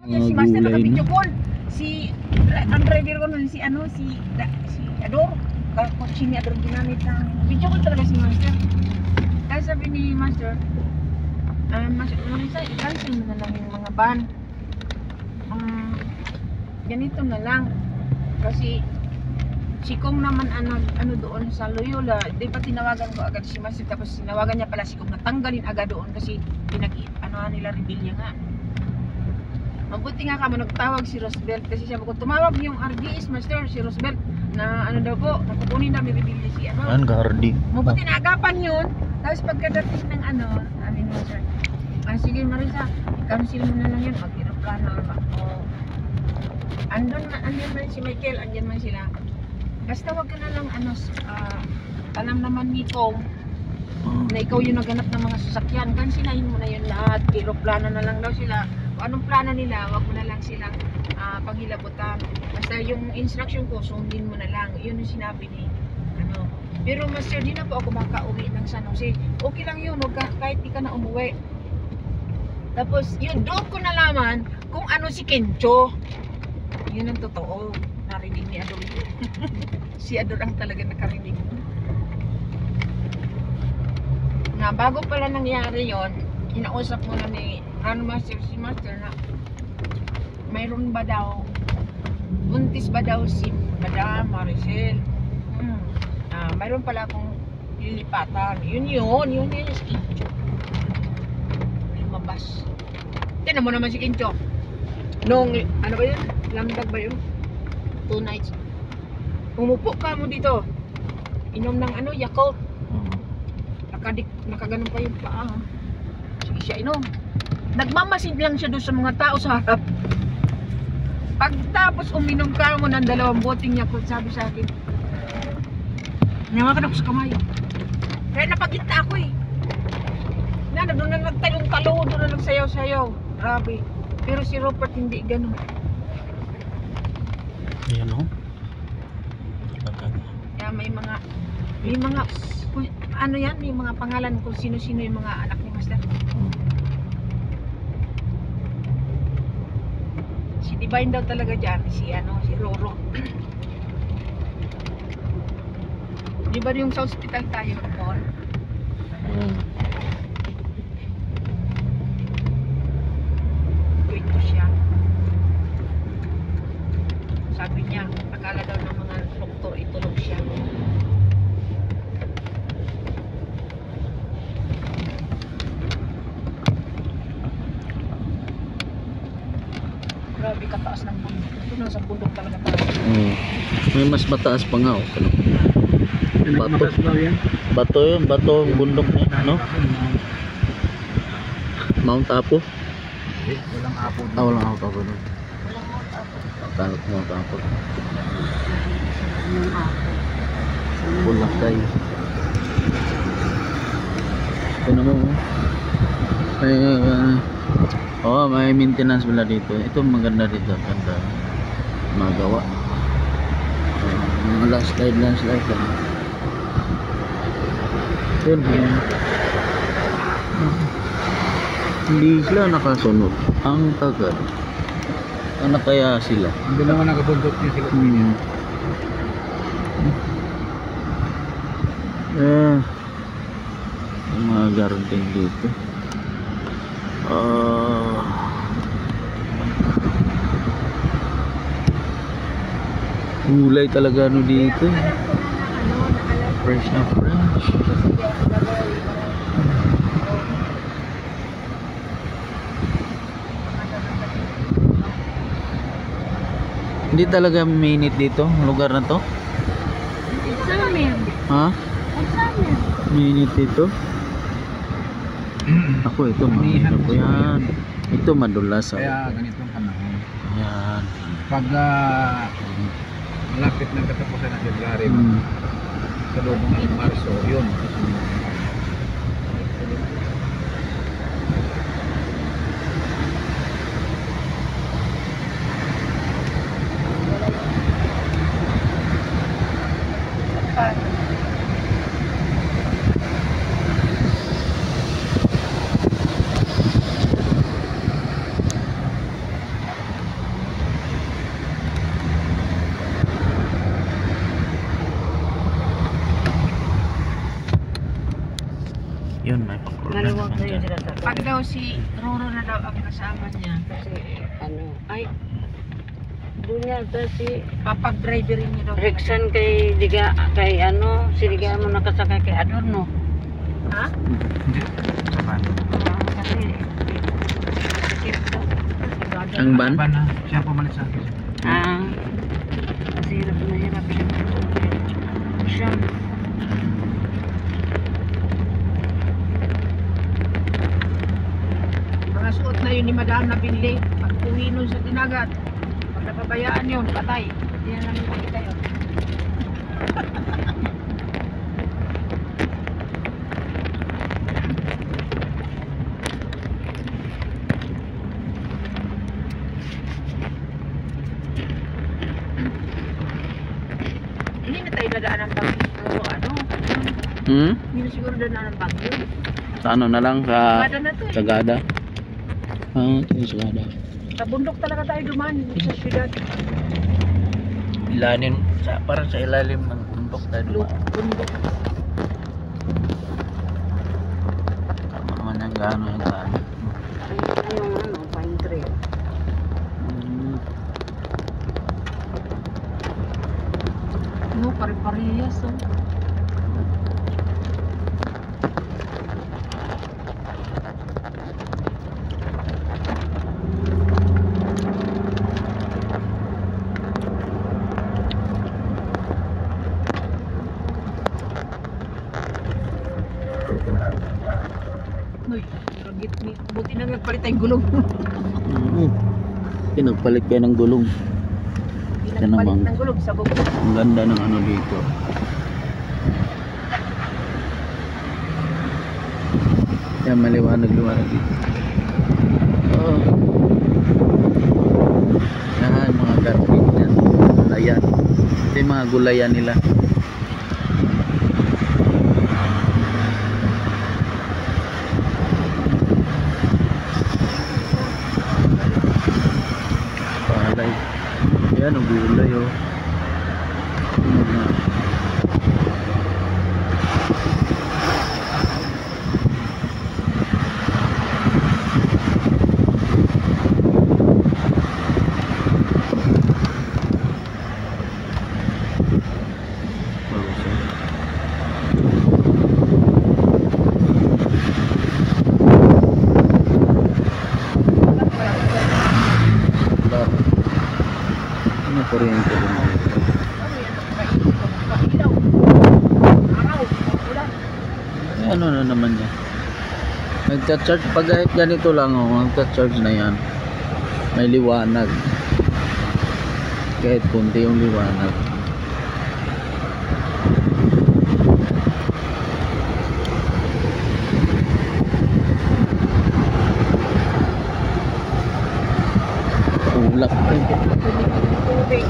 Si Master naka-video call. Ang driver ko nun si Ador. Kotse ni Ador ginamit ng video call talaga si Master. Kaya sabi ni Master, Marisa, i-cancel mo na lang yung mga van. Ganito na lang. Kasi si Kong naman ano doon sa Loyola, di ba tinawagan ko agad si Master, tapos tinawagan niya pala si Kong natanggalin agad doon kasi nila rebellion nga. Mabuti nga ka nagtawag si Roosevelt kasi sabi ko tumawag yung RDS Master si Roosevelt na ano daw po nakukunin namin rebellion si ano. An gardi. Mabuti na agapan yun. Tapos pagkadating ng amin Master. Sige Marisa, i-cancel mo na lang yun, mag-aeroplano ako. Andyan man si Michael, andyan man sila. Basta wag ka na lang alam naman ni Kong na ikaw yung naghanap ng mga sasakyan, kansinahin mo na yun lahat, aeroplano na lang daw sila. Kung anong plano nila, wag mo na lang silang panghilabutan. Basta yung instruction ko, sundin mo na lang. Yun yung sinabi ni Pero Master, di na po ako makauwi ng San Jose. Okay lang yun, kahit di ka na umuwi. Tapos yun, doon ko nalaman kung ano si Kencho. Yun ang totoo. Narinig ni Ador. Si Ador ang talaga nakarinig. Na bago pala nangyari yon, inausap mo na ni si Master na mayroon ba daw, buntis ba daw si Madam Maricel. Mayroon pala akong lilipatan. Yun yung Kencho. Lumabas. Tinan mo naman si Kencho. Nung, ano ba yun? Lamdag ba yun? 2 nights. Umupo ka mo dito. Inom ng Yakult. Nakaganon pa yung paa. Sige siya inom. Nagmamasid lang siya doon sa mga tao sa harap. Pagtapos uminom ka mo ng 2 boting Yakult, sabi sa akin, nangakan ako sa kamay. Kaya napagita ako eh. Doon na nagtalong-talo, doon na nagsayaw-sayaw. Grabe. Pero si Robert hindi ganun. Ayan o. Kaya may mga ano yan, may mga pangalan kung sino-sino yung mga anak ni Master. Si Divine daw talaga dyan, si Roro. Di ba yung sa hospital tayo noon? Ito siya. Sabi niya, akala daw ng mga doktor itulog siya. Grabe kataas ng bundok. Ito nasa bundok talaga tayo. May mas mataas pa nga Bato yun, bato ang bundok niya, no? Mount Apo? Walang Apo. Walang Apo doon. Mount Apo. Bulakay. Ito naman may maintenance pala dito. Ito maganda dito, ganda magawa. Mga landslide lang. Yun. Hindi sila nakasunod. Ang tagal. Ano kaya sila? Hindi naman nakabundok niya sila. Mga garden dito. Gulay talaga dito. Fresh na fresh. Hindi talaga minute dito, lugar na to? Ha? Minute dito? Ako ito, ako yan. Ito madulas. Kaya ganitong panahon. Ayan. Pag malapit ng katapusan ng February, sa loob ng Marso, yun. Pag daw si Roro na daw ang kasama niya. Kasi ano, ay, doon niya ito si papag-driver niya daw. Rexan kay Diga, kay ano, si Diga mo nakasakay kay Adorno. Ha? Hindi. Saban. Kasi, skip daw. Ang ban? Saban na. Siya pumalit sa akin. Ah, kasi hirap na hirap siya. Siya. Mga suot na yun ni Madam na binili. Pag uwi nun sa tinagat, pag napabayaan yun, patay. Hindi na namin makita yun. Hindi na tayo dadaan ng bagyo. Pero ano, Hmm? hindi na siguro dadaan ng bagyo. Sa ano na lang, sa Gada na to eh. Sagada. Ah, ito yung Sagada. Sa bundok talaga tayo duman sa syudad. Ilalim, para sa ilalim ng bundok tayo dumaan. Bundok. Tama naman yung gaano yung gaano. Ay, yung ano, pine tree. Hmm. No, pare-parehas oh. Uy, buti na nagpalit tayong gulong. Pinagpalit kayo ng gulong. Yan Nagpalit naman. ng gulong sa bubong. Ang ganda ng ano dito. Yan, maliwanag-liwanag dito. Oh. Yan, mga garden yan. Gulayan. Ito yung mga gulayan nila. Palay. Yan, ang gulay oh. Bagus ya. Wala. Ano kuryente din dito? Ilaw. Araw. Ulan. Eh, ano na naman yan? Nagcha-charge pag kahit ganito lang oh, nagcha-charge na yan. May liwanag. Kahit kunti yung liwanag. Ulap eh. Tubig.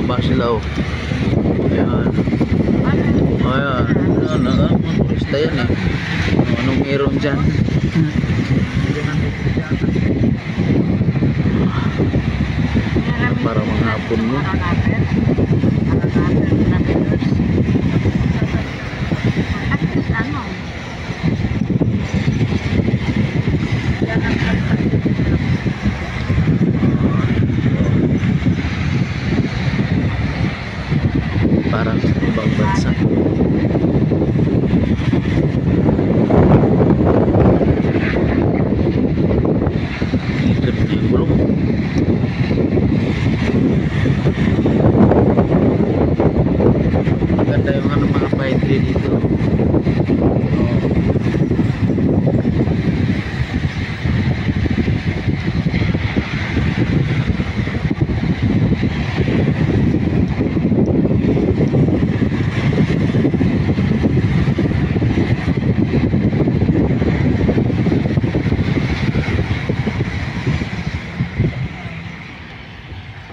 bumaba sila oh. Ayan. Ayan. Ano, turista yan eh. Anong meron dyan? Para mga hapon mo. Parang sa ibang bansa. Trip na yung gulong. Maganda yung ano, mga pine tree dito. Oh.